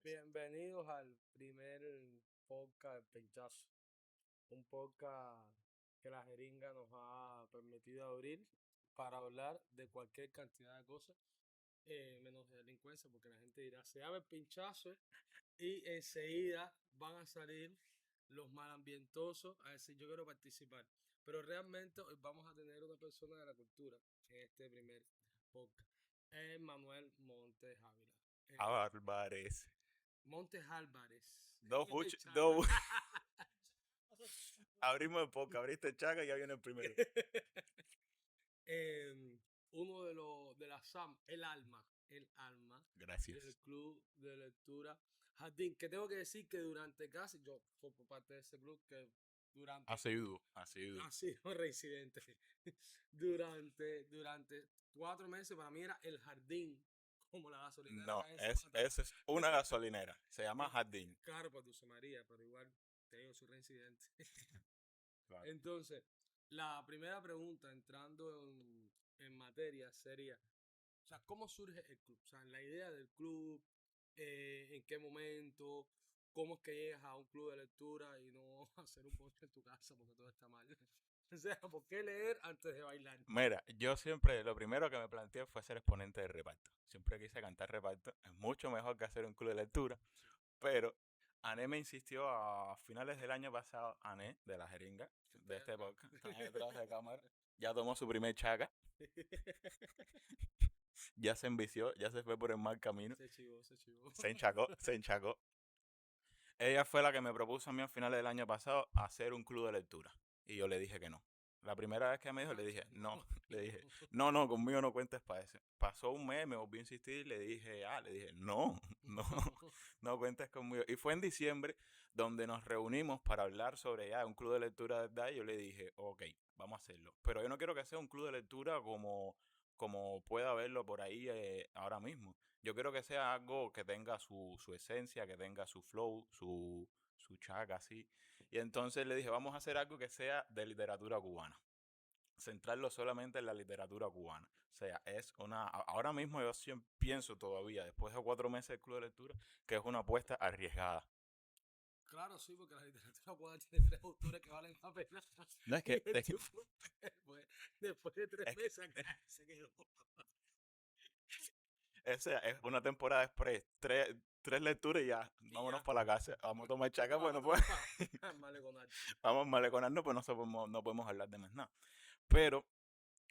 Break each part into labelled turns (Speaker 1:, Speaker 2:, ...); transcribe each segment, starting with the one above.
Speaker 1: Bienvenidos al primer podcast de Penchazo, un podcast que la jeringa nos ha permitido abrir para hablar de cualquier cantidad de cosas, menos de delincuencia, porque la gente dirá, se abre el pinchazo y enseguida van a salir los malambientosos a decir yo quiero participar. Pero realmente hoy vamos a tener una persona de la cultura en este primer podcast, es Manuel Montes Ávila.
Speaker 2: Álvarez.
Speaker 1: Montes Álvarez.
Speaker 2: Dos buches,
Speaker 1: Chaca.
Speaker 2: abrimos el podcast, abriste Chaca y ya viene el primero.
Speaker 1: Uno de la SAM, el alma del
Speaker 2: Gracias.
Speaker 1: club de lectura Jardín, que tengo que decir que durante casi, yo por parte de ese club, que durante,
Speaker 2: Asiduo.
Speaker 1: ha sido residente, durante 4 meses para mí era el jardín, como la gasolinera
Speaker 2: No,
Speaker 1: acá en Zapata.
Speaker 2: es una gasolinera. Se llama Jardín.
Speaker 1: Claro, por Dulce María, pero igual te digo, soy reincidente.
Speaker 2: Claro.
Speaker 1: Entonces, la primera pregunta, entrando en materia, sería, o sea, ¿cómo surge el club? O sea, la idea del club, en qué momento, cómo es que llegas a un club de lectura y no hacer un ponche en tu casa porque todo está mal. O sea, ¿por qué leer antes de bailar?
Speaker 2: Mira, yo siempre, lo primero que me planteé fue ser exponente de reparto. Siempre quise cantar reparto. Es mucho mejor que hacer un club de lectura.
Speaker 1: Sí,
Speaker 2: Pero Ané me insistió a finales del año pasado, Ané, de la jeringa,
Speaker 1: sí, está
Speaker 2: de
Speaker 1: ahí
Speaker 2: este
Speaker 1: atrás.
Speaker 2: podcast, está ahí detrás de cámara. Ya tomó su primer chaca, ya se envició, ya se fue por el mal camino,
Speaker 1: Se chivó, se chivó.
Speaker 2: se enchacó. Ella fue la que me propuso a mí a finales del año pasado hacer un club de lectura. Y yo le dije que no. La primera vez que me dijo, le dije, no.
Speaker 1: No.
Speaker 2: Le dije, no, conmigo no cuentes para eso. Pasó un mes, me volvió a insistir, le dije, no, no, no cuentes conmigo. Y fue en diciembre donde nos reunimos para hablar sobre ya un club de lectura de verdad. Y yo le dije, ok, vamos a hacerlo. Pero yo no quiero que sea un club de lectura como pueda verlo por ahí ahora mismo. Yo quiero que sea algo que tenga su esencia, que tenga su flow, su chaca, así. Y entonces le dije, vamos a hacer algo que sea de literatura cubana. Centrarlo solamente en la literatura cubana. O sea, ahora mismo yo siempre pienso todavía, después de 4 meses de club de lectura, que es una apuesta arriesgada.
Speaker 1: Claro, sí, porque la literatura cubana tiene tres autores que valen la pena.
Speaker 2: No es
Speaker 1: Y
Speaker 2: que,
Speaker 1: el tipo, después de tres
Speaker 2: es que-
Speaker 1: meses, acá se quedó.
Speaker 2: o sea, es una temporada express, tres lecturas y ya,
Speaker 1: Y
Speaker 2: vámonos
Speaker 1: ya,
Speaker 2: para la casa, vamos a tomar chaca,
Speaker 1: vamos
Speaker 2: bueno,
Speaker 1: a
Speaker 2: pues
Speaker 1: tomar maleconar.
Speaker 2: vamos a maleconarnos, pues no podemos hablar de más nada. Pero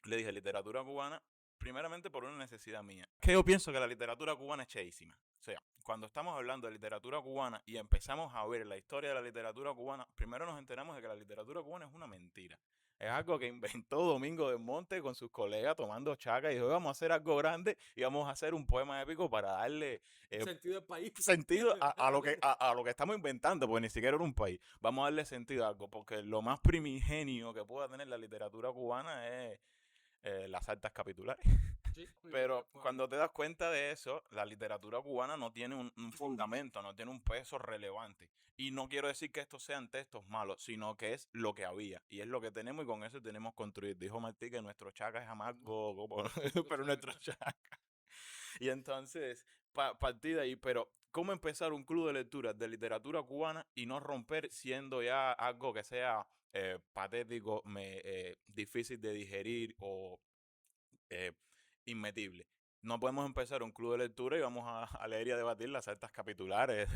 Speaker 2: le dije, literatura cubana, primeramente por una necesidad mía. Que yo pienso que la literatura cubana es cheísima. O sea, cuando estamos hablando de literatura cubana y empezamos a ver la historia de la literatura cubana, primero nos enteramos de que la literatura cubana es una mentira. Es algo que inventó Domingo del Monte con sus colegas tomando chaca y dijo, vamos a hacer algo grande y vamos a hacer un poema épico para darle eh,
Speaker 1: Sentido del país.
Speaker 2: sentido a lo que estamos inventando, porque ni siquiera era un país. Vamos a darle sentido a algo, porque lo más primigenio que pueda tener la literatura cubana es las altas capitulares.
Speaker 1: Sí,
Speaker 2: Pero cuando te das cuenta de eso, la literatura cubana no tiene un fundamento, no tiene un peso relevante. Y no quiero decir que estos sean textos malos, sino que es lo que había. Y es lo que tenemos y con eso tenemos que construir. Dijo Martí que nuestro chaca es amargo, pero nuestro chaca. Y entonces, partí de ahí. Pero, ¿cómo empezar un club de lectura de literatura cubana y no romper siendo ya algo que sea patético, difícil de digerir o eh, inmetible? No podemos empezar un club de lectura y vamos a leer y a debatir las actas capitulares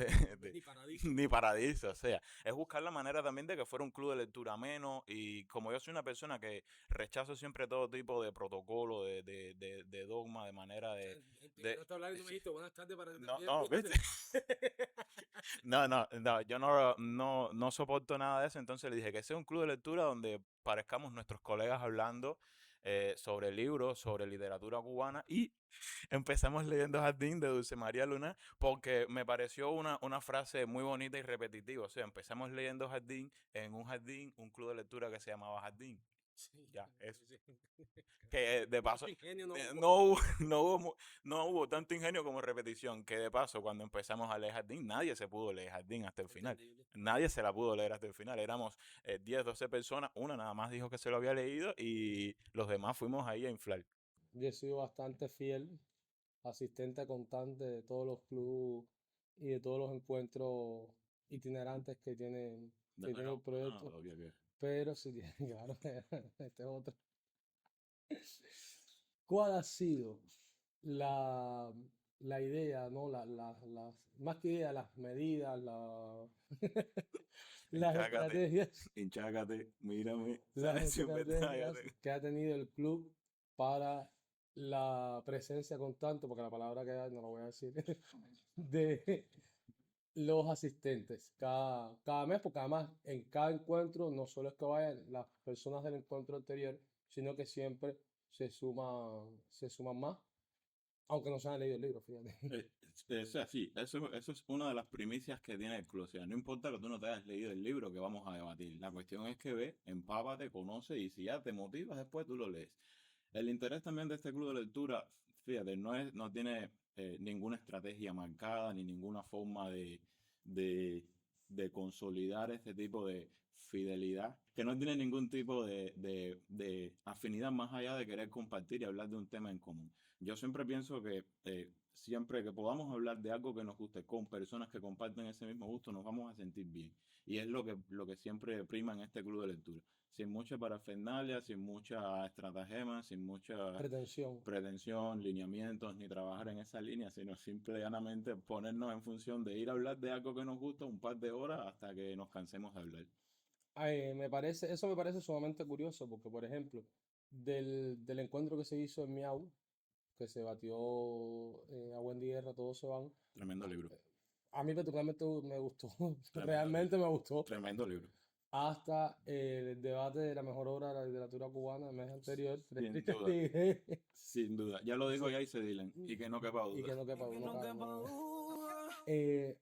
Speaker 1: Ni paradiso.
Speaker 2: ni Paradiso. O sea, es buscar la manera también de que fuera un club de lectura menos. Y como yo soy una persona que rechazo siempre todo tipo de protocolo, de dogma, de manera
Speaker 1: O sea,
Speaker 2: de
Speaker 1: empezaste a hablar y no me dijiste buenas tardes para que te
Speaker 2: no,
Speaker 1: pidas
Speaker 2: no, ¿viste? No, yo no soporto nada de eso, entonces le dije que sea un club de lectura donde parezcamos nuestros colegas hablando sobre libros, sobre literatura cubana y empezamos leyendo Jardín de Dulce María Luna porque me pareció una frase muy bonita y repetitiva, o sea, empezamos leyendo Jardín, un club de lectura que se llamaba Jardín,
Speaker 1: Sí,
Speaker 2: ya, eso.
Speaker 1: sí, sí.
Speaker 2: Que de
Speaker 1: Mucho
Speaker 2: paso,
Speaker 1: ingenio no hubo.
Speaker 2: no hubo, no hubo tanto ingenio como repetición. Que de paso, cuando empezamos a leer Jardín, nadie se pudo leer Jardín hasta el final.
Speaker 1: Entendible.
Speaker 2: Nadie se la pudo leer hasta el final. Éramos 10, 12 personas. Una nada más dijo que se lo había leído y los demás fuimos ahí a inflar.
Speaker 1: Yo he sido bastante fiel, asistente constante de todos los clubes y de todos los encuentros itinerantes
Speaker 2: De
Speaker 1: que tiene el
Speaker 2: regalo. Ah,
Speaker 1: proyecto.
Speaker 2: obvio que.
Speaker 1: Pero sí, claro, este es otro. ¿Cuál ha sido la, la idea, ¿no? Más que idea, las medidas, las
Speaker 2: Enchácate,
Speaker 1: estrategias,
Speaker 2: enchácate, mírame,
Speaker 1: las
Speaker 2: ¿sabes? Siempre
Speaker 1: estrategias que ha tenido el club para la presencia constante, porque la palabra que hay no la voy a decir, de los asistentes cada mes, porque además en cada encuentro no solo es que vayan las personas del encuentro anterior, sino que siempre se suman más, aunque no se han leído el libro, fíjate.
Speaker 2: Es así, eso es una de las primicias que tiene el club. O sea, no importa que tú no te hayas leído el libro que vamos a debatir. La cuestión es que ve, empápate, conoce y si ya te motivas después tú lo lees. El interés también de este club de lectura, fíjate, no tiene ninguna estrategia marcada ni ninguna forma de, de consolidar este tipo de fidelidad, que no tiene ningún tipo de afinidad más allá de querer compartir y hablar de un tema en común. Yo siempre pienso que siempre que podamos hablar de algo que nos guste con personas que comparten ese mismo gusto, nos vamos a sentir bien. Y es lo que siempre prima en este club de lectura. Sin mucha parafernalia, sin mucha estratagema, sin mucha
Speaker 1: Pretensión.
Speaker 2: pretensión, lineamientos, ni trabajar en esa línea, sino simple y llanamente ponernos en función de ir a hablar de algo que nos gusta un par de horas hasta que nos cansemos de hablar.
Speaker 1: Eso me parece sumamente curioso, porque por ejemplo, del encuentro que se hizo en Miau, que se batió a Wendy Guerra, todos se van.
Speaker 2: Tremendo libro,
Speaker 1: A mí particularmente me gustó,
Speaker 2: tremendo libro,
Speaker 1: realmente me gustó.
Speaker 2: tremendo libro.
Speaker 1: Hasta el debate de la mejor obra de la literatura cubana el mes anterior, Tres
Speaker 2: Sin
Speaker 1: Tristes
Speaker 2: duda,
Speaker 1: Tigres,
Speaker 2: sin duda. Ya lo dijo
Speaker 1: sí,
Speaker 2: ya y se Dylan, y que no quepa
Speaker 1: y
Speaker 2: duda.
Speaker 1: que no quepa, no cabe,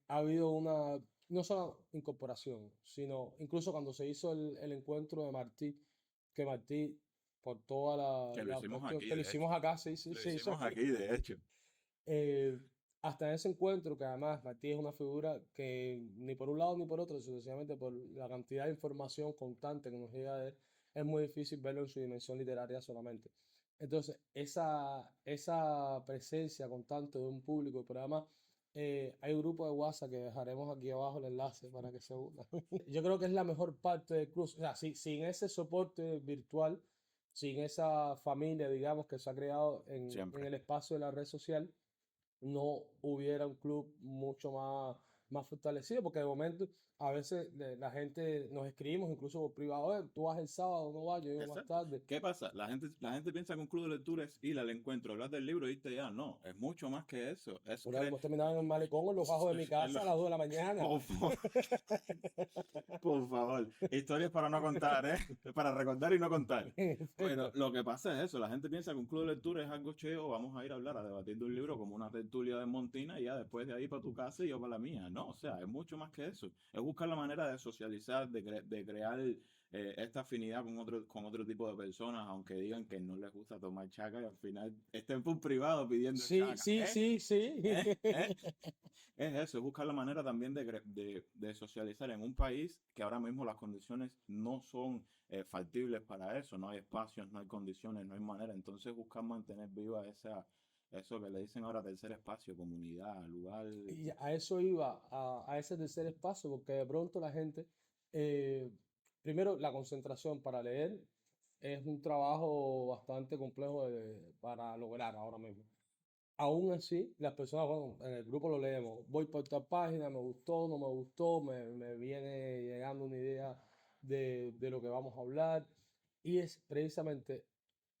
Speaker 1: ha habido una, no solo incorporación, sino incluso cuando se hizo el encuentro de Martí, que Martí, por toda
Speaker 2: Que lo
Speaker 1: la
Speaker 2: hicimos
Speaker 1: cuestión
Speaker 2: aquí,
Speaker 1: que lo
Speaker 2: de hecho.
Speaker 1: hicimos acá, sí, sí,
Speaker 2: Lo
Speaker 1: se hizo
Speaker 2: hicimos
Speaker 1: aquí.
Speaker 2: aquí, de hecho.
Speaker 1: eh, Hasta ese encuentro, que además Martí es una figura que ni por un lado ni por otro, sucesivamente por la cantidad de información constante que nos llega de él, es muy difícil verlo en su dimensión literaria solamente. Entonces, esa presencia constante de un público, pero además hay un grupo de WhatsApp que dejaremos aquí abajo el enlace para que se unan. Yo creo que es la mejor parte del club. O sea, sin ese soporte virtual, sin esa familia, digamos, que se ha creado en
Speaker 2: Siempre.
Speaker 1: el espacio de la red social, no hubiera un club mucho más fortalecido, porque de momento a veces la gente nos escribimos incluso por privado: Tú vas el sábado, no vas, yo llego más
Speaker 2: Exacto.
Speaker 1: tarde".
Speaker 2: ¿Qué pasa? La gente piensa que un club de lectura es ir al encuentro, hablar del libro y irte ya. No, es mucho más que eso. Es
Speaker 1: Una vez hemos terminado en el malecón en los bajos de mi
Speaker 2: es
Speaker 1: casa a las 2 de la mañana.
Speaker 2: por favor, por favor. Historias para no contar, ¿eh? Para recordar y no contar. Pero
Speaker 1: Perfecto.
Speaker 2: lo que pasa es eso. La gente piensa que un club de lectura es algo cheo. Vamos a ir a hablar, a debatir de un libro como una tertulia de Montina y ya después de ahí para tu casa y yo para la mía. No, o sea, es mucho más que eso. Es buscar la manera de socializar, de crear esta afinidad con otro tipo de personas, aunque digan que no les gusta tomar chaca y al final estén por privado pidiendo
Speaker 1: Sí,
Speaker 2: chaca.
Speaker 1: sí, sí, sí.
Speaker 2: ¿Eh? Es eso, es buscar la manera también de socializar en un país que ahora mismo las condiciones no son factibles para eso, no hay espacios, no hay condiciones, no hay manera. Entonces buscar mantener viva eso que le dicen ahora tercer espacio, comunidad, lugar.
Speaker 1: Y a eso iba, a ese tercer espacio, porque de pronto la gente, eh, primero, la concentración para leer es un trabajo bastante complejo para lograr ahora mismo. Aún así, las personas, bueno, en el grupo lo leemos: voy por esta página, me gustó, no me gustó, me viene llegando una idea de lo que vamos a hablar. Y es precisamente,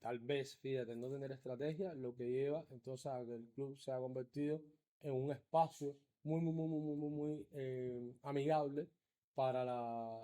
Speaker 1: tal vez, fíjate, no tener estrategia lo que lleva entonces a que el club se ha convertido en un espacio muy amigable para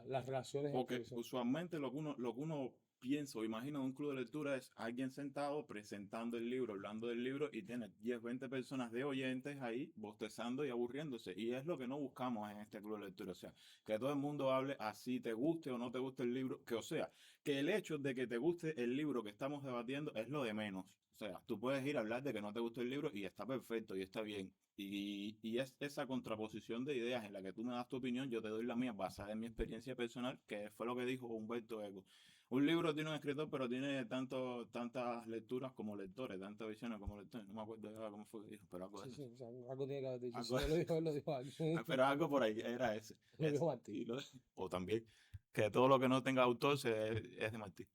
Speaker 1: las relaciones
Speaker 2: Porque
Speaker 1: entre.
Speaker 2: usualmente lo que uno piensa o imagina de un club de lectura es alguien sentado presentando el libro, hablando del libro y tiene 10, 20 personas de oyentes ahí bostezando y aburriéndose. Y es lo que no buscamos en este club de lectura. O sea, que todo el mundo hable así te guste o no te guste el libro. Que o sea, que el hecho de que te guste el libro que estamos debatiendo es lo de menos. sea, tú puedes ir a hablar de que no te gustó el libro y está perfecto y está bien. Y es esa contraposición de ideas en la que tú me das tu opinión, yo te doy la mía basada en mi experiencia personal, que fue lo que dijo Humberto Eco. Un libro tiene un escritor, pero tiene tantas lecturas como lectores, tantas visiones como lectores. No me acuerdo ya cómo fue que dijo, pero algo de
Speaker 1: Sí,
Speaker 2: eso.
Speaker 1: sí, o sea, algo tiene que haber dicho. Si
Speaker 2: Algo,
Speaker 1: no lo dijo él, lo dijo alguien.
Speaker 2: pero algo por ahí era ese.
Speaker 1: Lo dijo
Speaker 2: Ese.
Speaker 1: Martín.
Speaker 2: O también, que todo lo que no tenga autor es de Martí.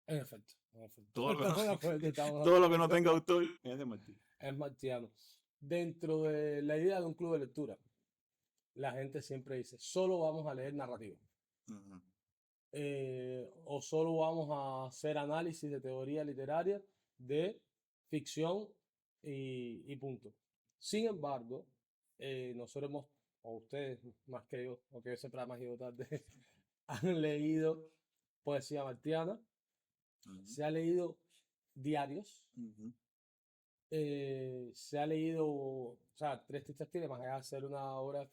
Speaker 1: En efecto, en efecto.
Speaker 2: Todo lo que no,
Speaker 1: Estamos de acuerdo, estamos de
Speaker 2: todo lo que
Speaker 1: acuerdo.
Speaker 2: no tenga autor es de Martí.
Speaker 1: Es martiano. Dentro de la idea de un club de lectura, la gente siempre dice, solo vamos a leer narrativa.
Speaker 2: Ujú,
Speaker 1: O solo vamos a hacer análisis de teoría literaria de ficción y punto. Sin embargo, nosotros hemos, o ustedes más que yo, o que yo siempre más ido tarde, han leído poesía martiana,
Speaker 2: ujú,
Speaker 1: se ha leído diarios,
Speaker 2: ujú,
Speaker 1: se ha leído, o sea, Tres Tristes Tigres, más allá de ser una obra de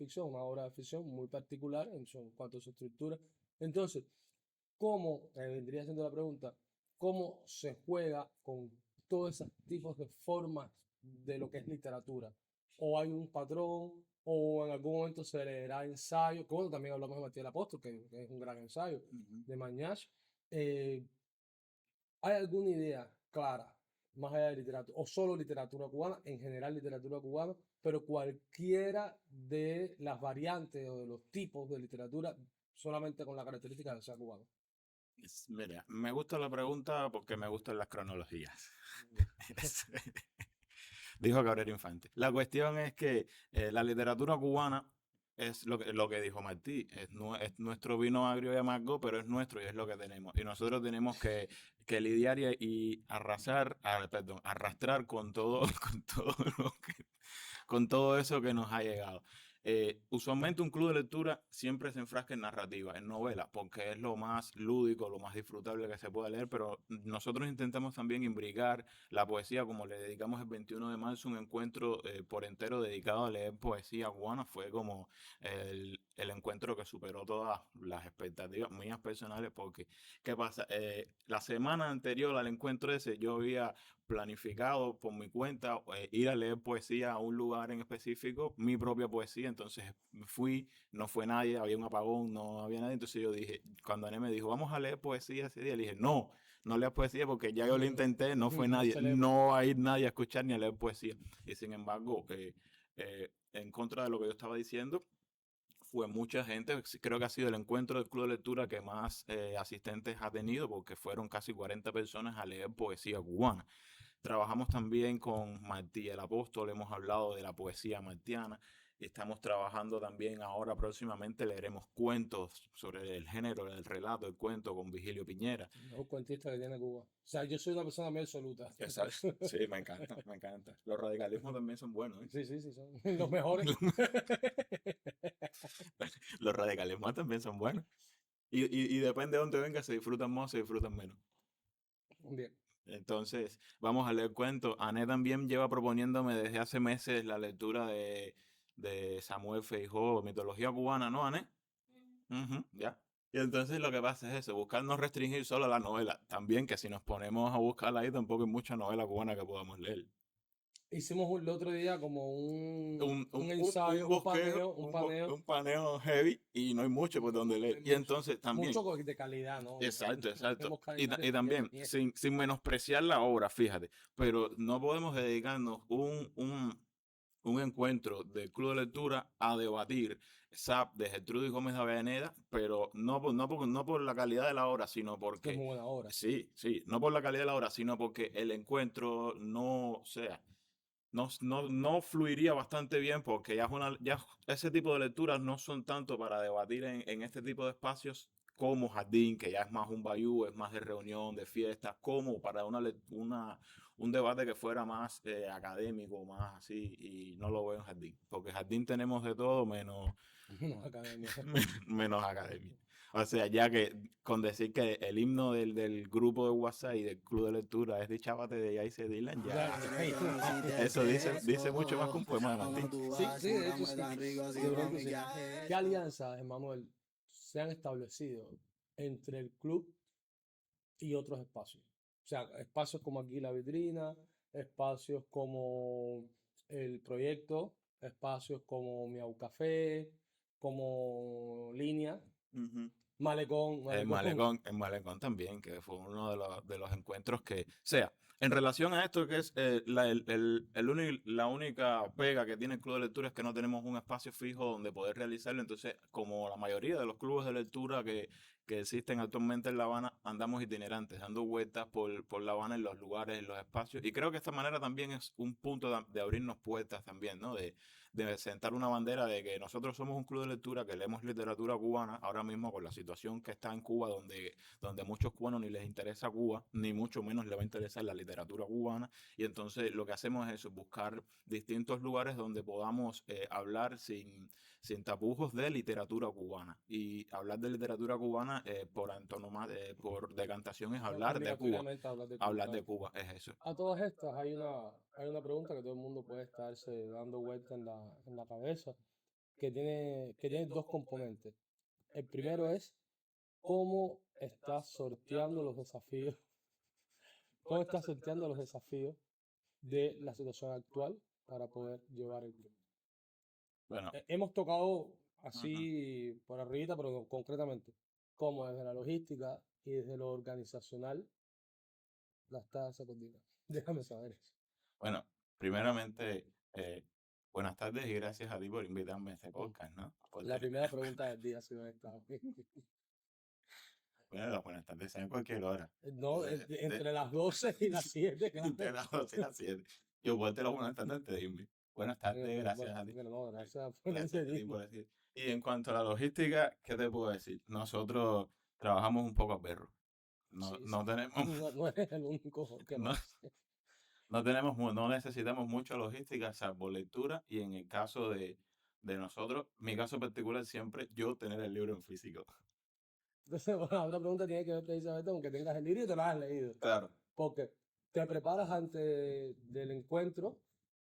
Speaker 1: ficción muy particular en cuanto a su estructura. Entonces, ¿cómo, vendría siendo la pregunta, cómo se juega con todos esos tipos de formas de lo que es literatura? ¿O hay un patrón, o en algún momento se leerá ensayo? Que bueno, también hablamos de Matías el Apóstol, que es un gran ensayo,
Speaker 2: ujú.
Speaker 1: de Mañach. Eh, ¿Hay alguna idea clara, más allá de literatura, o solo literatura cubana, en general literatura cubana, pero cualquiera de las variantes o de los tipos de literatura, solamente con la característica de ser cubano?
Speaker 2: Mira, me gusta la pregunta porque me gustan las cronologías. Dijo Cabrera Infante. La cuestión es que la literatura cubana es lo que dijo Martí, es nuestro vino agrio y amargo, pero es nuestro y es lo que tenemos. Y nosotros tenemos que lidiar y perdón, arrastrar con todo, con todo con todo eso que nos ha llegado. Usualmente un club de lectura siempre se enfrasca en narrativa, en novela, porque es lo más lúdico, lo más disfrutable que se puede leer, pero nosotros intentamos también imbricar la poesía, como le dedicamos el 21 de marzo un encuentro por entero dedicado a leer poesía cubana, fue como el encuentro que superó todas las expectativas mías personales, porque, ¿qué pasa? La semana anterior al encuentro ese yo había planificado por mi cuenta ir a leer poesía a un lugar en específico, mi propia poesía, entonces fui, no fue nadie, había un apagón, no había nadie, entonces yo dije, cuando Ané me dijo, vamos a leer poesía ese día, le dije, no, no leas poesía porque ya yo lo intenté, no fue
Speaker 1: No
Speaker 2: nadie,
Speaker 1: se lee
Speaker 2: no va a ir nadie a escuchar ni a leer poesía. Y sin embargo, en contra de lo que yo estaba diciendo, fue mucha gente, creo que ha sido el encuentro del club de lectura que más asistentes ha tenido porque fueron casi 40 personas a leer poesía cubana. Trabajamos también con Martí el Apóstol, hemos hablado de la poesía martiana. Estamos trabajando también ahora próximamente, leeremos cuentos sobre el género, el relato, el cuento con Vigilio Piñera.
Speaker 1: el mejor cuentista que tiene Cuba. O sea, yo soy una persona muy absoluta.
Speaker 2: Exacto. Sí, me encanta, me encanta. Los radicalismos también son buenos, ¿eh?
Speaker 1: Sí, sí, sí, son los mejores.
Speaker 2: Los radicalismos también son buenos. Y depende de dónde venga, se disfrutan más, se disfrutan menos.
Speaker 1: Bien.
Speaker 2: Entonces, vamos a leer cuentos. Ané también lleva proponiéndome desde hace meses la lectura de Samuel Feijó, mitología cubana, ¿no, Ané? Ujú, ya. Y entonces lo que pasa es eso, buscar no restringir solo la novela. También que si nos ponemos a buscarla ahí, tampoco hay mucha novela cubana que podamos leer.
Speaker 1: Hicimos el otro día como un
Speaker 2: Un
Speaker 1: ensayo,
Speaker 2: bosqueo,
Speaker 1: un paneo.
Speaker 2: un paneo heavy y no hay mucho por donde
Speaker 1: No
Speaker 2: leer.
Speaker 1: hay
Speaker 2: Y
Speaker 1: mucho.
Speaker 2: entonces también,
Speaker 1: Mucho de calidad, ¿no?
Speaker 2: exacto, exacto.
Speaker 1: Tenemos calidad
Speaker 2: Y
Speaker 1: de
Speaker 2: también,
Speaker 1: mierda.
Speaker 2: sin menospreciar la obra, fíjate, pero no podemos dedicarnos un encuentro del Club de Lectura a debatir SAP de Gertrudis Gómez de Avellaneda, pero no por la calidad de la obra, sino
Speaker 1: Es que es
Speaker 2: porque,
Speaker 1: muy buena obra.
Speaker 2: sí, sí, no por la calidad de la obra, sino porque el encuentro no, o sea, no fluiría bastante bien porque ya ese tipo de lecturas no son tanto para debatir en este tipo de espacios como Jardín, que ya es más un bayú, es más de reunión, de fiestas, como para un debate que fuera más académico, más así, y no lo veo en Jardín, porque Jardín tenemos de todo menos,
Speaker 1: No, academia.
Speaker 2: menos academia. O sea, ya que con decir que el himno del grupo de WhatsApp y del club de lectura es de Chápate de Yaice Dylan, ya eso dice mucho más que un poema de Martín.
Speaker 1: Sí, sí, de hecho sí. De pronto sí. ¿Qué alianzas, Emanuel, se han establecido entre el club y otros espacios? O sea, espacios como aquí La Vitrina, espacios como el proyecto, espacios como Miau Café, como Línea,
Speaker 2: Ujú.
Speaker 1: Malecón, Malecón.
Speaker 2: El Malecón también, que fue uno de los encuentros que, o sea, en relación a esto que es la única pega que tiene el Club de Lectura es que no tenemos un espacio fijo donde poder realizarlo, entonces como la mayoría de los clubes de lectura que existen actualmente en La Habana, andamos itinerantes, dando vueltas por La Habana en los lugares, en los espacios, y creo que esta manera también es un punto de abrirnos puertas también, ¿no? De sentar una bandera de que nosotros somos un club de lectura que leemos literatura cubana, ahora mismo con la situación que está en Cuba, donde a muchos cubanos ni les interesa Cuba, ni mucho menos les va a interesar la literatura cubana, y entonces lo que hacemos es eso, buscar distintos lugares donde podamos hablar sin tapujos de literatura cubana. Y hablar de literatura cubana por antonomasia, por decantación es hablar de Cuba.
Speaker 1: Obligatoriamente hablar de Cuba,
Speaker 2: Hablar de
Speaker 1: claro.
Speaker 2: Cuba es eso.
Speaker 1: A todas estas hay una pregunta que todo el mundo puede estarse dando vuelta en la cabeza, que tiene dos componentes. El primero es cómo estás sorteando los desafíos, cómo estás sorteando los desafíos de la situación actual para poder llevar el club.
Speaker 2: Bueno,
Speaker 1: Hemos tocado
Speaker 2: ujú.
Speaker 1: así por arribita, pero concretamente, cómo desde la logística y desde lo organizacional la estás coordinando. Déjame saber eso.
Speaker 2: Bueno, primeramente, buenas tardes y gracias a ti por invitarme a este
Speaker 1: Mm.
Speaker 2: podcast, ¿no?
Speaker 1: La
Speaker 2: Porque,
Speaker 1: primera pregunta del día ha sido esta.
Speaker 2: bueno, las buenas tardes sean en cualquier hora.
Speaker 1: No,
Speaker 2: De,
Speaker 1: entre las 12 y las 7,
Speaker 2: de
Speaker 1: claro.
Speaker 2: las 12 a las 7. Yo puedo te las buenas tardes antes de irme. Buenas tardes, gracias a ti.
Speaker 1: Bueno, no, gracias por
Speaker 2: Gracias a ti
Speaker 1: venir.
Speaker 2: por decir. Y en cuanto a la logística, ¿qué te puedo decir? Nosotros trabajamos un poco a perro. No,
Speaker 1: Sí, sí.
Speaker 2: no tenemos,
Speaker 1: No eres el único que lo
Speaker 2: no,
Speaker 1: hace.
Speaker 2: no necesitamos mucha logística, salvo lectura. Y en el caso de nosotros, mi caso particular, siempre yo tener el libro en físico.
Speaker 1: Entonces, bueno, la otra pregunta tiene que ver precisamente con que tengas el libro y te lo has leído.
Speaker 2: Claro.
Speaker 1: Porque te preparas antes del encuentro,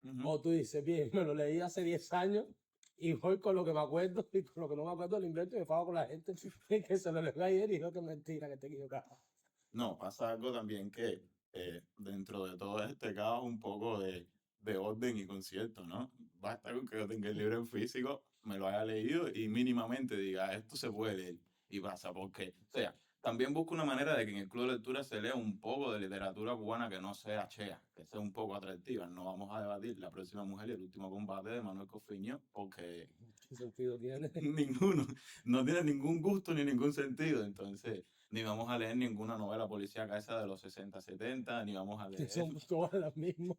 Speaker 2: Ujú.
Speaker 1: o tú dices, bien, me lo leí hace 10 años y voy con lo que me acuerdo y con lo que no me acuerdo lo invento y me pago con la gente que se lo leyó ayer y digo que es mentira, que te equivocado.
Speaker 2: No, pasa algo también que dentro de todo este caos un poco de orden y concierto, ¿no? Basta con que yo tenga el libro en físico, me lo haya leído y mínimamente diga, esto se puede leer. Y pasa porque, o sea, también busco una manera de que en el club de lectura se lea un poco de literatura cubana que no sea chea, que sea un poco atractiva. No vamos a debatir La próxima mujer y el último combate de Manuel Cofiño porque
Speaker 1: ¿Qué sentido tiene?
Speaker 2: ninguno, no tiene ningún gusto ni ningún sentido. Entonces, ni vamos a leer ninguna novela policíaca esa de los 60 70 ni vamos a leer.
Speaker 1: Son todas las mismas.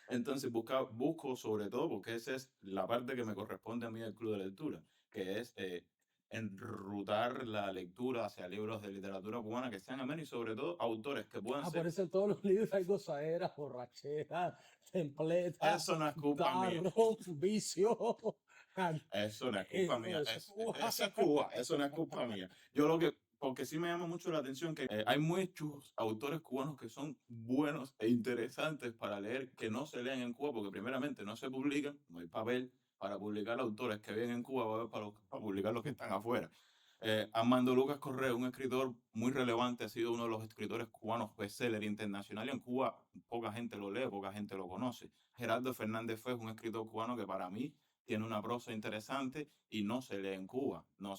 Speaker 2: Entonces, busco sobre todo, porque esa es la parte que me corresponde a mí del club de lectura, que es enrutar la lectura hacia libros de literatura cubana que sean amenos y sobre todo autores que puedan
Speaker 1: Por
Speaker 2: ser.
Speaker 1: eso en todos los libros hay gozaderas, borracheras, templetas,
Speaker 2: Eso no es culpa mía.
Speaker 1: tarro, vicio.
Speaker 2: Eso no es culpa mía,
Speaker 1: Eso es Cuba.
Speaker 2: eso es Cuba, eso no es culpa mía. Porque sí me llama mucho la atención que hay muchos autores cubanos que son buenos e interesantes para leer, que no se leen en Cuba, porque primeramente no se publican, no hay papel para publicar autores que viven en Cuba, va a haber para publicar los que están afuera. Armando Lucas Correa, un escritor muy relevante, ha sido uno de los escritores cubanos bestseller internacional y en Cuba poca gente lo lee, poca gente lo conoce. Gerardo Fernández Fez, un escritor cubano que para mí tiene una prosa interesante y no se lee en Cuba, no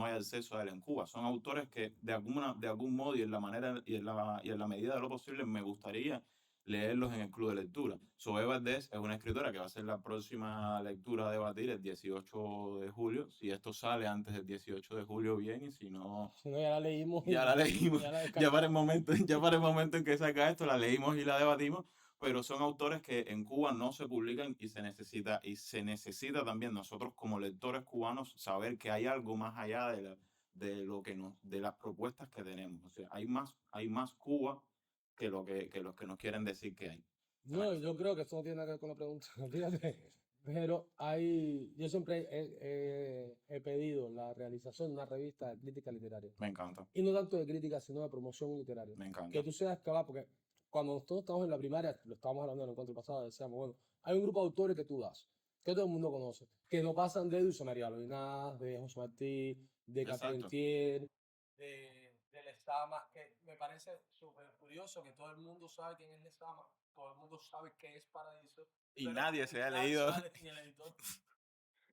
Speaker 2: hay acceso a él en Cuba. Son autores que de algún modo y en la manera y en la medida de lo posible me gustaría leerlos en el club de lectura. Zoe Valdés es una escritora que va a ser la próxima lectura a debatir el 18 de julio. Si esto sale antes del 18 de julio, bien, y si no,
Speaker 1: Si no, ya la leímos
Speaker 2: ya la leímos.
Speaker 1: ya la
Speaker 2: Ya para el
Speaker 1: descartamos.
Speaker 2: momento, ya para el momento en que saca esto, la leímos y la debatimos, pero son autores que en Cuba no se publican y se necesita también nosotros como lectores cubanos saber que hay algo más allá de lo que de las propuestas que tenemos. O sea, hay más Cuba que los que nos quieren decir que hay.
Speaker 1: No, yo creo que eso no tiene nada que ver con la pregunta, fíjate. Pero yo siempre he pedido la realización de una revista de crítica literaria.
Speaker 2: Me encanta,
Speaker 1: Y no tanto de crítica, sino de promoción literaria.
Speaker 2: me
Speaker 1: Que
Speaker 2: encanta.
Speaker 1: tú seas capaz, porque cuando nosotros estamos en la primaria, lo estábamos hablando en el encuentro pasado, decíamos, bueno, hay un grupo de autores que tú das, que todo el mundo conoce, que no pasan de Dulce María Loinaz, de José Martí, de
Speaker 2: Exacto.
Speaker 1: Carpentier, de Lezama, que me parece súper curioso que todo el mundo sabe quién es Lezama, todo el mundo sabe qué es Paradiso,
Speaker 2: Y
Speaker 1: pero
Speaker 2: nadie se ha
Speaker 1: nadie
Speaker 2: leído,
Speaker 1: sabe ni el editor,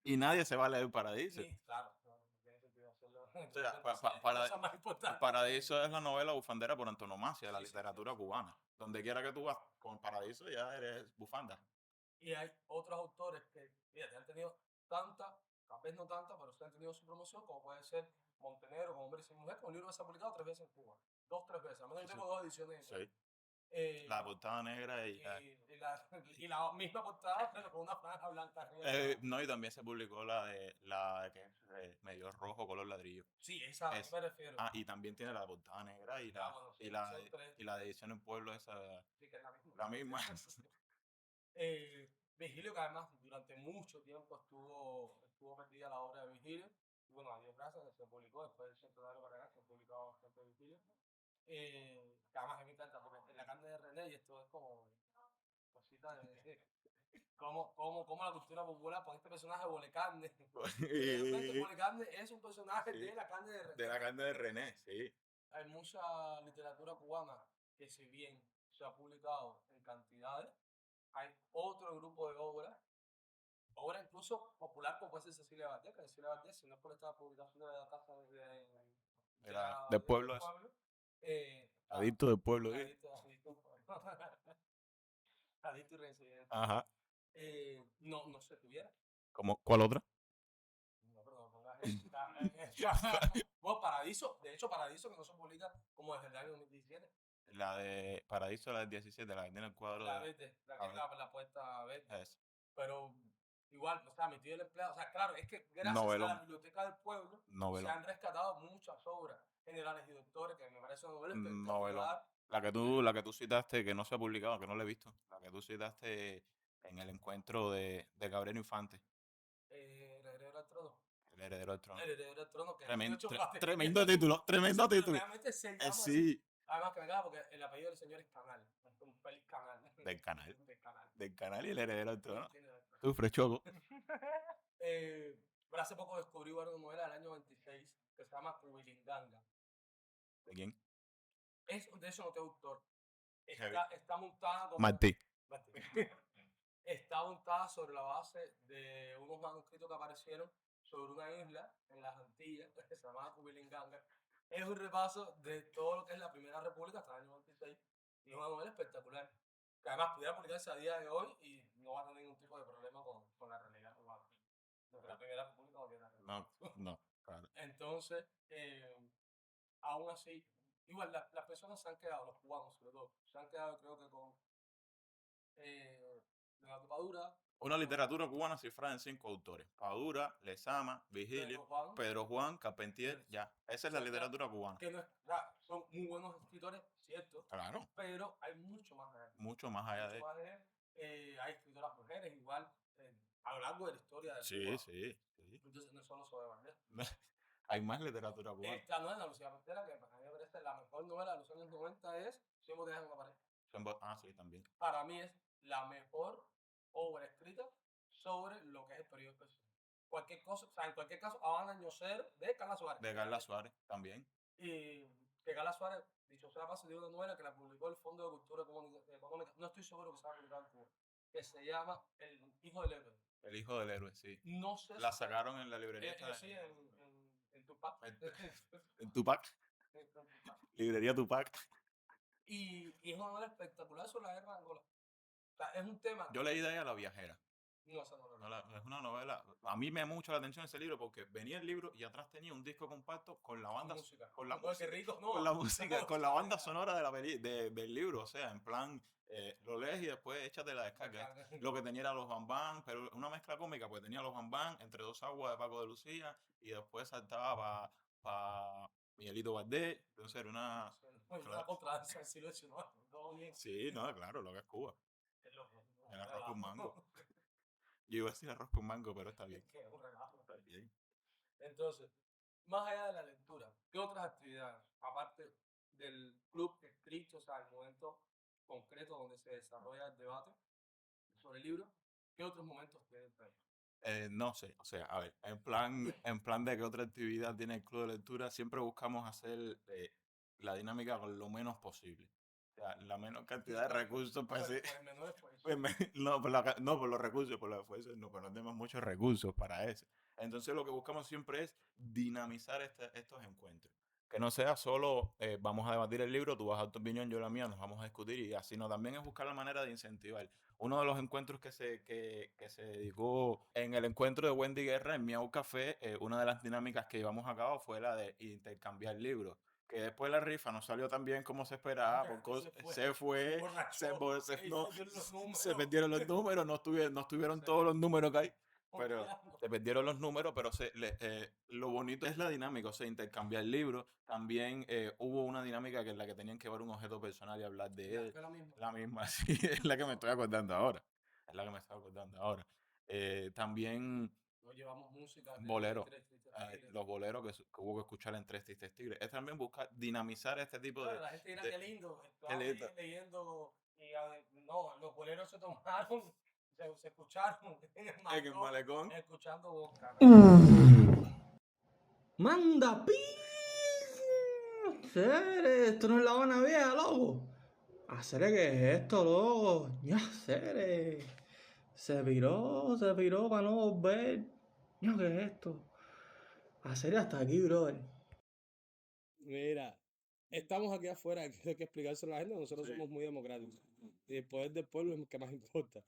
Speaker 2: y nadie se va a leer Paradiso.
Speaker 1: ni, claro, no tiene sentido hacerlo.
Speaker 2: O sea,
Speaker 1: Cosas más importantes.
Speaker 2: Paradiso es la novela bufandera por antonomasia de la
Speaker 1: Sí, sí,
Speaker 2: literatura
Speaker 1: sí.
Speaker 2: cubana. Donde quiera que tú vas con Paradiso ya eres bufanda.
Speaker 1: Y hay otros autores que, mira, han tenido tanta, tal vez no tanta, pero sí han tenido su promoción, como puede ser Montenegro, con Hombres y Mujeres, un libro que se ha publicado 3 veces en Cuba. 2, 3 veces. Al menos yo
Speaker 2: Sí,
Speaker 1: tengo 2 ediciones.
Speaker 2: sí. La
Speaker 1: Eh,
Speaker 2: portada negra
Speaker 1: y la misma portada, pero con una franja blanca arriba.
Speaker 2: no, y también se publicó la que es medio rojo color ladrillo.
Speaker 1: Sí, esa
Speaker 2: Es,
Speaker 1: me refiero.
Speaker 2: y también tiene la portada negra
Speaker 1: Bueno, sí, son tres.
Speaker 2: y la de edición en pueblo esa
Speaker 1: Sí, que es la misma.
Speaker 2: la misma.
Speaker 1: Virgilio, que además durante mucho tiempo estuvo perdida la obra de Virgilio. Y bueno, a Dios gracias, se publicó después del centenario para acá, se ha publicado bastante de Virgilio. Que además a mí me encanta, porque en la carne de René, y esto es como cosita de cómo la cultura popular pone este personaje Bole Carne. Realmente Bole Carne es un personaje
Speaker 2: Sí,
Speaker 1: de la carne de
Speaker 2: de
Speaker 1: René.
Speaker 2: la carne de René, sí.
Speaker 1: Hay mucha literatura cubana que si bien se ha publicado en cantidades, hay otro grupo de obra incluso popular como puede ser Cecilia Valdés, que Cecilia Valdés, si no es por esta publicación de la casa
Speaker 2: Del
Speaker 1: del
Speaker 2: pueblo es.
Speaker 1: pueblo, claro,
Speaker 2: Adicto del pueblo, ¿eh?
Speaker 1: adicto y reincidente,
Speaker 2: Ajá.
Speaker 1: no se tuviera.
Speaker 2: ¿Cuál otra?
Speaker 1: No, perdón, pongas bueno, Paradiso, de hecho, Paradiso que no se publica como desde el año 2017.
Speaker 2: La de Paradiso, la del 17, la que tiene el cuadro
Speaker 1: La
Speaker 2: de.
Speaker 1: verde, la
Speaker 2: A
Speaker 1: que es
Speaker 2: ver,
Speaker 1: la puesta verde.
Speaker 2: es.
Speaker 1: Pero igual, o sea, mi tío el empleado, o sea, claro, es que gracias a la
Speaker 2: Novelón,
Speaker 1: biblioteca del pueblo se
Speaker 2: novelón,
Speaker 1: han rescatado muchas obras generales y doctores, que me parece una novela
Speaker 2: novelón.
Speaker 1: espectacular.
Speaker 2: La que tú citaste, que no se ha publicado, que no la he visto. La que tú citaste en el encuentro de Gabriel Infante,
Speaker 1: El heredero al trono.
Speaker 2: el heredero del trono.
Speaker 1: El heredero al trono, que es
Speaker 2: Tremendo,
Speaker 1: de chocolate.
Speaker 2: tremendo título, tremendo título.
Speaker 1: Realmente se llama así.
Speaker 2: Sí.
Speaker 1: Además que me encanta porque el apellido del señor es Canal. Es un feliz Canal.
Speaker 2: Del canal.
Speaker 1: Del Canal.
Speaker 2: Del canal y el heredero del trono.
Speaker 1: Tiene la-
Speaker 2: Tú, frechoco.
Speaker 1: pero hace poco descubrí una novela del año 26 que se llama Cubilinganga.
Speaker 2: ¿De quién?
Speaker 1: De eso no te autor.
Speaker 2: Heavy.
Speaker 1: Está montada como.
Speaker 2: Martí.
Speaker 1: Está montada sobre la base de unos manuscritos que aparecieron sobre una isla en las Antillas que se llamaba Cubilinganga. Es un repaso de todo lo que es la Primera República hasta el año 26 y es una novela espectacular. Que además pudiera publicarse a día de hoy y no va a tener ningún tipo de problema con la realidad cubana. Desde la Primera República no tiene nada.
Speaker 2: No, claro.
Speaker 1: Entonces, aún así, igual las personas se han quedado, los cubanos sobre todo, se han quedado creo que con Leonardo Padura,
Speaker 2: Una literatura cubana cifrada en 5 autores. Padura, Lezama, Vigilio, Pedro Juan, Carpentier, ya. Esa es la literatura cubana.
Speaker 1: Que no es, son muy buenos escritores, cierto,
Speaker 2: Claro.
Speaker 1: pero hay mucho más allá.
Speaker 2: Mucho más allá de.
Speaker 1: Hay escritoras mujeres igual a lo largo de la historia de
Speaker 2: Sí,
Speaker 1: Cuba.
Speaker 2: sí.
Speaker 1: Entonces no es solo sobre Valdés.
Speaker 2: Hay más literatura cubana.
Speaker 1: Esta novela, Lucía Pantera, que para mí me parece la mejor novela de los años 90 es Siempre te dejan una pared.
Speaker 2: Sí, también.
Speaker 1: Para mí es la mejor obra escrita sobre lo que es el periodo especial. Cualquier cosa, o sea, en cualquier caso, Habana Ñocer de Carla Suárez.
Speaker 2: De Carla Suárez, también.
Speaker 1: Y que Carla Suárez, dicho sea paso, dio una novela que la publicó el Fondo de Cultura Económica, no estoy seguro que se va a publicar en Cuba, que se llama El Hijo del Héroe.
Speaker 2: El hijo del héroe, sí.
Speaker 1: No sé
Speaker 2: la sacaron en la librería.
Speaker 1: Sí, en Tupac.
Speaker 2: En Tupac. Librería Tupac.
Speaker 1: Y es una novela espectacular sobre la guerra de Angola. O sea, es un tema.
Speaker 2: Yo leí de ella La Viajera.
Speaker 1: No, esa novela.
Speaker 2: Es una novela. A mí me llamó mucho la atención ese libro porque venía el libro y atrás tenía un disco compacto con la banda. Con la música, con la banda sonora del libro. O sea, en plan, lo lees y después échate la descarga. Lo que tenía era los bambán, pero una mezcla cómica, pues tenía los bambán, Entre dos aguas de Paco de Lucía y después saltaba para Miguelito Valdés. Entonces era una.
Speaker 1: Una contradanza del siglo XIX.
Speaker 2: Sí, no, claro, lo que es Cuba. El arroz con mango. Yo iba a decir arroz con mango, pero está bien.
Speaker 1: Es que es un relajo.
Speaker 2: Está bien.
Speaker 1: Entonces, más allá de la lectura, ¿qué otras actividades, aparte del club escrito, o sea, el momento concreto donde se desarrolla el debate sobre el libro, qué otros momentos tiene el premio?
Speaker 2: No sé, o sea, a ver, en plan de qué otra actividad tiene el club de lectura, siempre buscamos hacer la dinámica con lo menos posible. O sea, la menor cantidad de recursos para
Speaker 1: Pues,
Speaker 2: hacer.
Speaker 1: pues menor esfuerzo.
Speaker 2: No, no, por los recursos, por los esfuerzos, no, pero no tenemos muchos recursos para eso. Entonces lo que buscamos siempre es dinamizar estos encuentros. Que no sea solo vamos a debatir el libro, tú vas a dar tu opinión, yo la mía, nos vamos a discutir y así, no, también es buscar la manera de incentivar. Uno de los encuentros que se dedicó en el encuentro de Wendy Guerra en Miau Café, una de las dinámicas que llevamos a cabo fue la de intercambiar libros. Que después la rifa no salió tan bien como se esperaba, porque se fue, no, se perdieron los números, no estuvieron todos los números que hay, pero se perdieron los números, pero lo bonito es la dinámica, o sea, intercambiar libros. También hubo una dinámica que en la que tenían que ver un objeto personal y hablar de él. La misma, sí, es la que me estoy acordando ahora. Es la que me estoy acordando ahora. También
Speaker 1: Nos llevamos música de
Speaker 2: bolero.
Speaker 1: Tres Tristes Tigres.
Speaker 2: Los boleros que hubo que escuchar en Tres Tristes Tigres. Es también buscar dinamizar este tipo
Speaker 1: Claro, la gente dirá
Speaker 2: de-
Speaker 1: qué lindo,
Speaker 2: qué lindo.
Speaker 1: leyendo y no, los boleros se tomaron, se escucharon en el
Speaker 2: En el malecón.
Speaker 1: escuchando Boca.
Speaker 3: Manda pi. Esto no es La Habana Vieja, loco. Hacer que es esto, loco. Ya, hacer. Se viró para no volver. Ya, ¿qué es esto? Hacer hasta aquí, brother.
Speaker 1: Mira, estamos aquí afuera, hay que explicárselo a la gente, nosotros
Speaker 2: Sí.
Speaker 1: somos muy democráticos. Y el poder del pueblo es lo que más importa.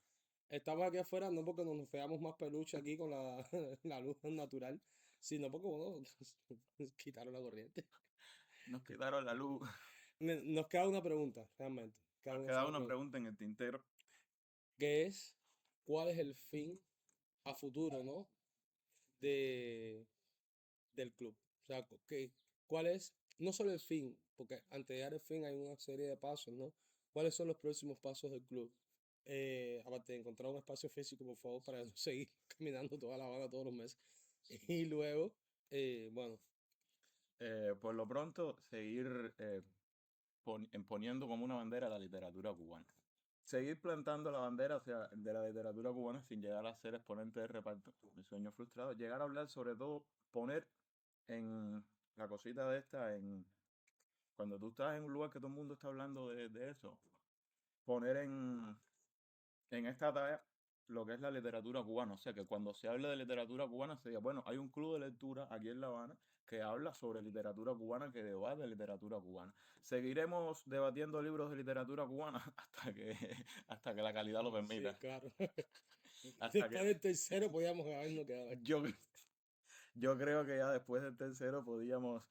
Speaker 1: Estamos aquí afuera no porque nos veamos más peluche aquí con la, la luz natural, sino porque, bueno, quitaron la corriente.
Speaker 2: Nos quitaron la luz.
Speaker 1: Nos queda una pregunta, realmente.
Speaker 2: Nos queda una pregunta en el tintero.
Speaker 1: Que es, ¿cuál es el fin a futuro, ¿no? de, del club? O sea, ¿cuál es, no solo el fin, porque antes de llegar al fin hay una serie de pasos, ¿no? ¿Cuáles son los próximos pasos del club? Aparte de encontrar un espacio físico, por favor, para no seguir caminando toda La Habana todos los meses. Y luego, bueno,
Speaker 2: Por lo pronto, seguir poniendo como una bandera la literatura cubana. Seguir plantando la bandera, o sea, de la literatura cubana sin llegar a ser exponente de reparto. Mi sueño frustrado. Llegar a hablar, sobre todo, poner en la cosita de esta, cuando tú estás en un lugar que todo el mundo está hablando de eso, poner en esta talla lo que es la literatura cubana. O sea, que cuando se hable de literatura cubana, se diga, bueno, hay un club de lectura aquí en La Habana que habla sobre literatura cubana, que debate literatura cubana. Seguiremos debatiendo libros de literatura cubana hasta que la calidad lo
Speaker 1: sí,
Speaker 2: permita.
Speaker 1: claro.
Speaker 2: Hasta
Speaker 1: Después
Speaker 2: que
Speaker 1: del tercero podíamos habernos quedado aquí.
Speaker 2: yo creo que ya después del tercero podíamos,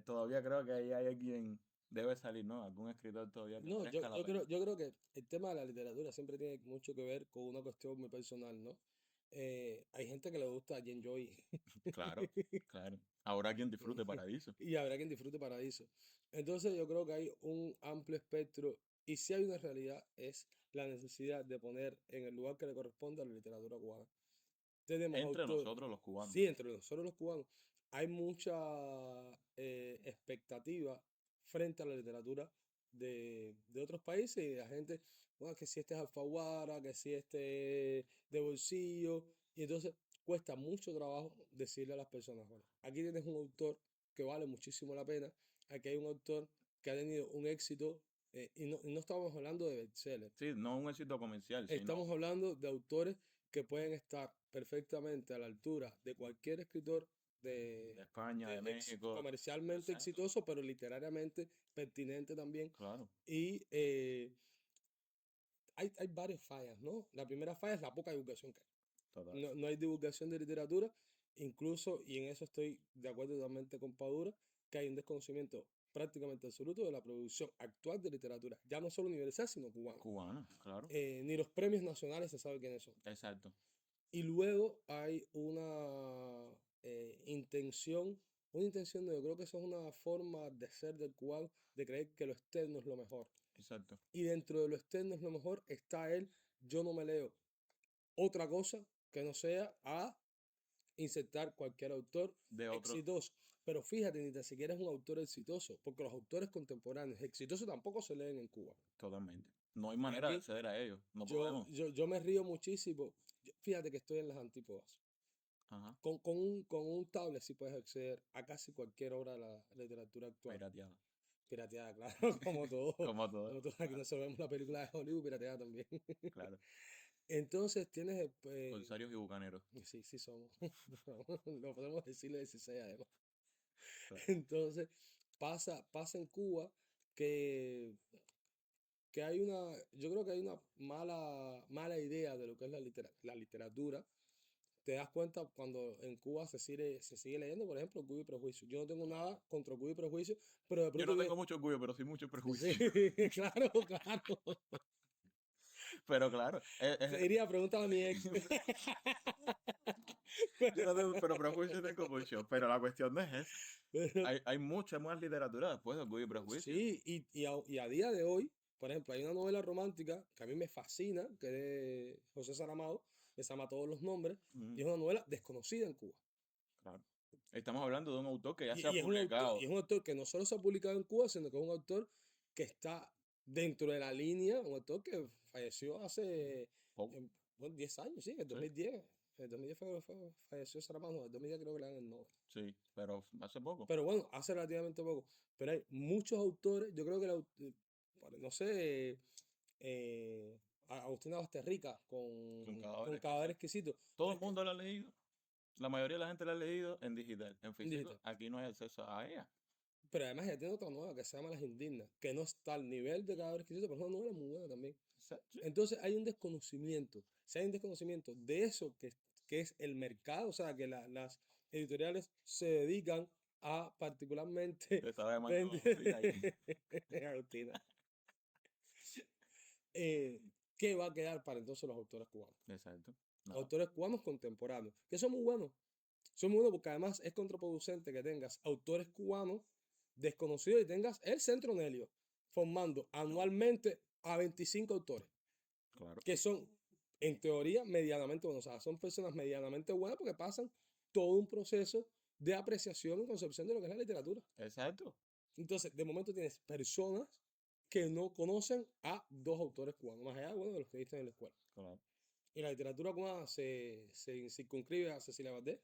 Speaker 2: todavía creo que ahí hay alguien, debe salir, ¿no? Algún escritor todavía que
Speaker 1: No,
Speaker 2: merezca la pena.
Speaker 1: yo creo que el tema de la literatura siempre tiene mucho que ver con una cuestión muy personal, ¿no? Hay gente que le gusta a Jane Joy.
Speaker 2: Claro, claro. Habrá quien disfrute Paradiso.
Speaker 1: Y habrá quien disfrute Paradiso. Entonces yo creo que hay un amplio espectro y si hay una realidad es la necesidad de poner en el lugar que le corresponde a la literatura cubana. Tenemos
Speaker 2: Entre
Speaker 1: autores,
Speaker 2: nosotros los cubanos.
Speaker 1: sí, entre nosotros los cubanos, hay mucha expectativa frente a la literatura de otros países y de la gente, bueno, que si este es Alfaguara, que si este es de bolsillo, y entonces cuesta mucho trabajo decirle a las personas, bueno, aquí tienes un autor que vale muchísimo la pena, aquí hay un autor que ha tenido un éxito, y no estamos hablando de bestsellers,
Speaker 2: Sí, no un éxito comercial, sino
Speaker 1: estamos hablando de autores que pueden estar perfectamente a la altura de cualquier escritor
Speaker 2: de España, de México.
Speaker 1: comercialmente
Speaker 2: Exacto,
Speaker 1: exitoso, pero literariamente pertinente también.
Speaker 2: claro,
Speaker 1: Y hay varias fallas, ¿no? La primera falla es la poca divulgación que hay.
Speaker 2: total.
Speaker 1: No hay divulgación de literatura, incluso, y en eso estoy de acuerdo totalmente con Padura, que hay un desconocimiento prácticamente absoluto de la producción actual de literatura, ya no solo universal, sino cubana.
Speaker 2: Cubana, claro.
Speaker 1: Ni los premios nacionales se sabe quiénes son.
Speaker 2: Exacto.
Speaker 1: Y luego hay una intención de, yo creo que eso es una forma de ser del cubano, de creer que lo externo es lo mejor.
Speaker 2: Exacto.
Speaker 1: Y dentro de lo externo es lo mejor está yo no me leo otra cosa que no sea a insertar cualquier autor
Speaker 2: De otro,
Speaker 1: exitoso. Pero fíjate, ni tan siquiera es un autor exitoso, porque los autores contemporáneos exitosos tampoco se leen en Cuba.
Speaker 2: totalmente. No hay manera de
Speaker 1: Aquí
Speaker 2: acceder a ellos. No podemos.
Speaker 1: yo me río muchísimo. Fíjate que estoy en las antípodas.
Speaker 2: Ajá.
Speaker 1: Con un tablet sí puedes acceder a casi cualquier obra de la literatura actual.
Speaker 2: Pirateada.
Speaker 1: Pirateada, claro, como todo.
Speaker 2: Como todo.
Speaker 1: Como todo. Aquí no se vemos la película de Hollywood, pirateada también.
Speaker 2: Claro.
Speaker 1: Entonces tienes...
Speaker 2: Corsarios y bucaneros.
Speaker 1: sí, sí somos. Lo podemos decirle 16 además.
Speaker 2: Claro.
Speaker 1: Entonces, pasa en Cuba que hay yo creo que hay una mala idea de lo que es la literatura. Te das cuenta cuando en Cuba se sigue leyendo, por ejemplo, Orgullo y Prejuicio. Yo no tengo nada contra Orgullo y Prejuicio, pero de
Speaker 2: Yo
Speaker 1: pronto
Speaker 2: no tengo mucho orgullo, pero sí mucho prejuicio.
Speaker 1: Sí, claro, claro.
Speaker 2: Pero claro,
Speaker 1: Te diría, pregúntale a mi ex.
Speaker 2: yo no tengo, pero prejuicio tengo mucho. Pero la cuestión no es esa.
Speaker 1: Pero,
Speaker 2: Hay mucha más literatura después de Orgullo y Prejuicio.
Speaker 1: sí, y a día de hoy, por ejemplo, hay una novela romántica que a mí me fascina, que es de José Saramago, que se llama Todos los Nombres,
Speaker 2: Mm,
Speaker 1: y es una novela desconocida en Cuba.
Speaker 2: claro. Estamos hablando de un autor que ya
Speaker 1: Y,
Speaker 2: se ha
Speaker 1: y es un autor,
Speaker 2: publicado.
Speaker 1: y es un autor que no solo se ha publicado en Cuba, sino que es un autor que está dentro de la línea, un autor que falleció hace
Speaker 2: Poco.
Speaker 1: bueno, 10 años, sí, en el
Speaker 2: Sí.
Speaker 1: 2010. En el 2010 falleció Saramago, en el 2010 creo que le dan el Nobel.
Speaker 2: Sí, pero hace poco.
Speaker 1: Pero bueno, hace relativamente poco. Pero hay muchos autores, yo creo que, no sé, Agustina Basterrica con
Speaker 2: Con
Speaker 1: Cadáver Exquisito.
Speaker 2: todo el mundo la ha leído. La mayoría de la gente la ha leído en digital. En físico,
Speaker 1: Digital.
Speaker 2: aquí no hay acceso a ella.
Speaker 1: Pero además ya tiene otra nueva que se llama Las Indignas, que no está al nivel de Cadáver Exquisito, pero es una novela muy buena también.
Speaker 2: Sí.
Speaker 1: Entonces hay un desconocimiento, si hay un desconocimiento de eso que es el mercado, o sea, que las editoriales se dedican a particularmente
Speaker 2: Te estaba llamando
Speaker 1: vender
Speaker 2: Agustina ahí.
Speaker 1: Agustina. ¿Qué va a quedar para entonces los autores cubanos?
Speaker 2: Exacto. No,
Speaker 1: Autores cubanos contemporáneos, que son muy buenos. Son muy buenos porque además es contraproducente que tengas autores cubanos desconocidos y tengas el Centro Nelio formando anualmente a 25 autores,
Speaker 2: claro.
Speaker 1: que son, en teoría, medianamente buenos. O sea, son personas medianamente buenas porque pasan todo un proceso de apreciación y concepción de lo que es la literatura.
Speaker 2: Exacto.
Speaker 1: Entonces, de momento tienes personas que no conocen a dos autores cubanos, más allá, bueno, de los que viste en la escuela.
Speaker 2: Claro.
Speaker 1: Y la literatura cubana se circunscribe a Cecilia Valdés,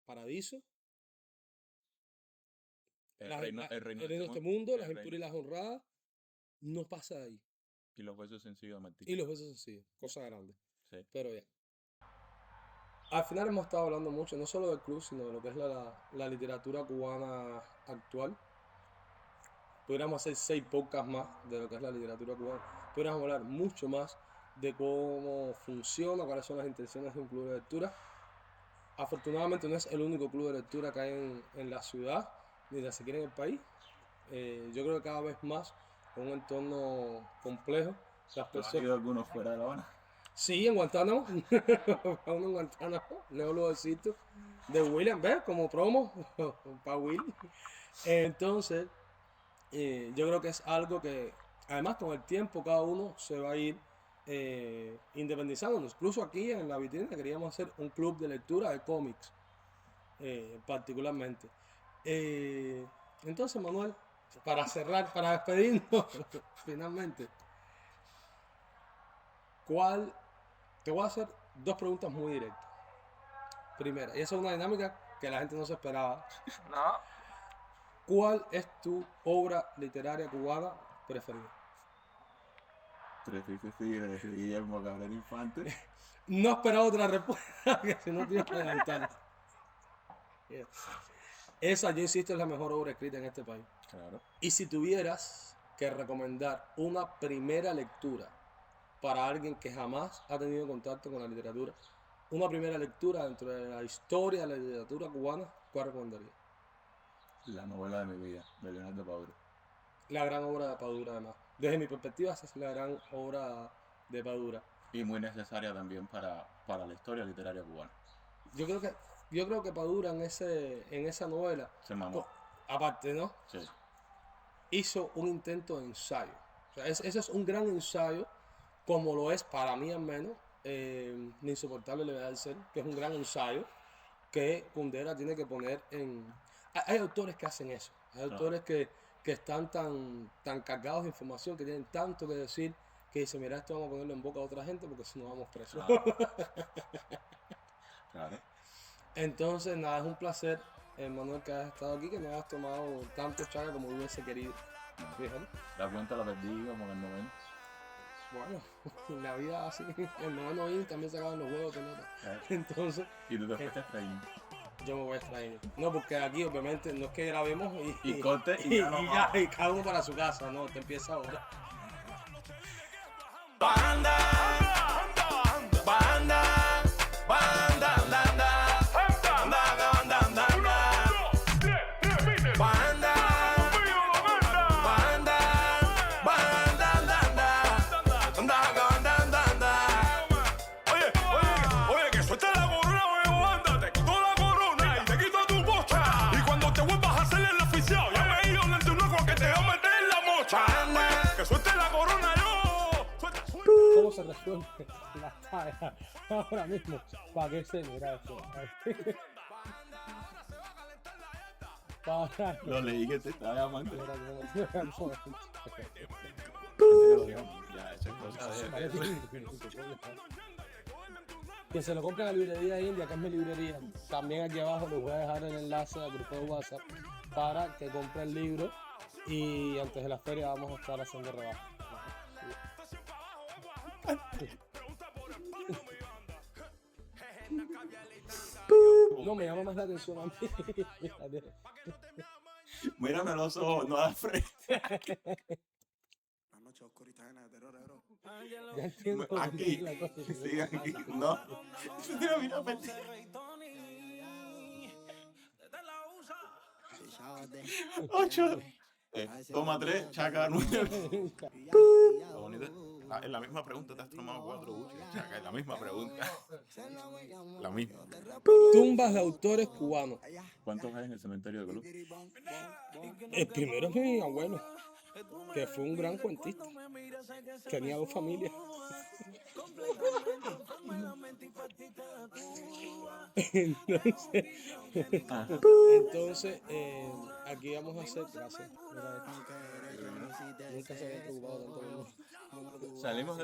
Speaker 1: Paradiso,
Speaker 2: El reino
Speaker 1: El
Speaker 2: de
Speaker 1: reino de este
Speaker 2: este
Speaker 1: mundo,
Speaker 2: el
Speaker 1: Las
Speaker 2: reino.
Speaker 1: impuras y las honradas, no pasa de ahí.
Speaker 2: Y los besos sencillos de Martín.
Speaker 1: Y los besos sencillos, cosa grande.
Speaker 2: Sí.
Speaker 1: Pero ya. Al final hemos estado hablando mucho, no solo del club, sino de lo que es la literatura cubana actual. Pudiéramos hacer 6 podcasts más de lo que es la literatura cubana. Pudiéramos hablar mucho más de cómo funciona, cuáles son las intenciones de un club de lectura. Afortunadamente no es el único club de lectura que hay en la ciudad, ni tan siquiera en el país. Yo creo que cada vez más, con un entorno complejo, las
Speaker 2: ¿Pero han
Speaker 1: personas...
Speaker 2: ido algunos fuera de La Habana?
Speaker 1: Sí, en Guantánamo, uno en Guantánamo, leo los versitos de William, ¿ves? Como promo para Will. Entonces, yo creo que es algo que, además, con el tiempo cada uno se va a ir independizándonos. Incluso aquí en la vitrina queríamos hacer un club de lectura de cómics, particularmente. Entonces, Manuel, para cerrar, para despedirnos, finalmente, te voy a hacer 2 preguntas muy directas. Primera, y esa es una dinámica que la gente no se esperaba.
Speaker 3: No.
Speaker 1: ¿Cuál es tu obra literaria cubana preferida?
Speaker 2: Tres Tigres de Guillermo Cabrera Infante.
Speaker 1: No esperaba otra respuesta, que si no te ibas a adelantar. Esa, yo insisto, es la mejor obra escrita en este país.
Speaker 2: Claro.
Speaker 1: Y si tuvieras que recomendar una primera lectura para alguien que jamás ha tenido contacto con la literatura, una primera lectura dentro de la historia de la literatura cubana, ¿cuál recomendaría?
Speaker 2: La novela de mi vida, de Leonardo Padura.
Speaker 1: La gran obra de Padura, además. Desde mi perspectiva, esa es la gran obra de Padura.
Speaker 2: Y muy necesaria también para la historia literaria cubana.
Speaker 1: Yo creo que Padura en esa novela,
Speaker 2: Se mamó.
Speaker 1: aparte, ¿no?
Speaker 2: Sí.
Speaker 1: Hizo un intento de ensayo. O sea, ese es un gran ensayo, como lo es para mí al menos, Mi insoportable levedad del ser, que es un gran ensayo que Kundera tiene que poner en... Hay autores que hacen eso. Hay autores que están tan cargados de información, que tienen tanto que decir, que dicen, mira, esto vamos a ponerlo en boca de otra gente porque si no vamos presos.
Speaker 2: Claro.
Speaker 1: Entonces, nada, es un placer Manuel, que has estado aquí, que no has tomado tanto chaga como hubiese querido. Fíjate.
Speaker 2: La cuenta la perdí como en el 90.
Speaker 1: Bueno, en la vida así, el noveno inning también se acaban los huevos de nota.
Speaker 2: ¿Eh?
Speaker 1: Entonces,
Speaker 2: Y tú te fuiste a training.
Speaker 1: yo me voy a extraer. No, porque aquí obviamente no es que grabemos
Speaker 2: Y corte y ya no va.
Speaker 1: y cada uno para su casa, no, te empieza ahora.
Speaker 4: Banda, banda, banda, banda, banda, banda, banda, banda, oye, que suelta la corona, oye, banda, te quito la corona y te quito tu bocha. Y cuando te vuelvas a hacer el oficial, ya me he ido donde un loco que te va a meter en la mocha. Que suelte la corona yo.
Speaker 1: ¿Cómo se resuelve la talla ahora mismo? ¿Para qué se mira eso? Para
Speaker 2: Lo leí que te estaba llamando. Ya, esa cosa de...
Speaker 1: Que se lo compren a la librería India, que es mi librería. También aquí abajo les voy a dejar el enlace al grupo de WhatsApp para que compren el libro. Y antes de la feria vamos a estar haciendo rebajas. No, me llama más la atención a mí.
Speaker 2: Mírame a los ojos, no a la frente.
Speaker 4: La noche oscurita en el terror.
Speaker 1: Ya entiendo
Speaker 2: Aquí,
Speaker 1: la cosa.
Speaker 2: sí, aquí, no. Mira, mira, mira. Ocho. Toma 3, chaca 9. Es la misma pregunta, te has tomado 4 buches, chaca, es la misma pregunta. La misma.
Speaker 1: Tumbas de autores cubanos.
Speaker 2: ¿Cuántos hay en el cementerio de Colón?
Speaker 1: El primero es mi abuelo, que fue un gran cuentista. Tenía 2 familias. Entonces, aquí vamos a hacer gracias. Nunca se había preocupado tanto por mí.
Speaker 2: Salimos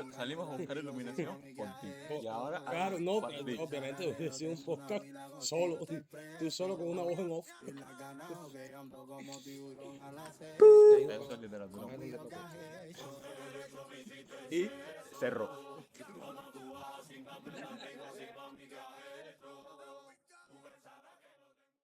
Speaker 2: a buscar iluminación por ti. Y ahora
Speaker 1: Claro, no,
Speaker 2: para ti.
Speaker 1: obviamente hubiera sido un podcast solo, tú solo con una voz en off.
Speaker 2: Eso es literatura. Y cerró.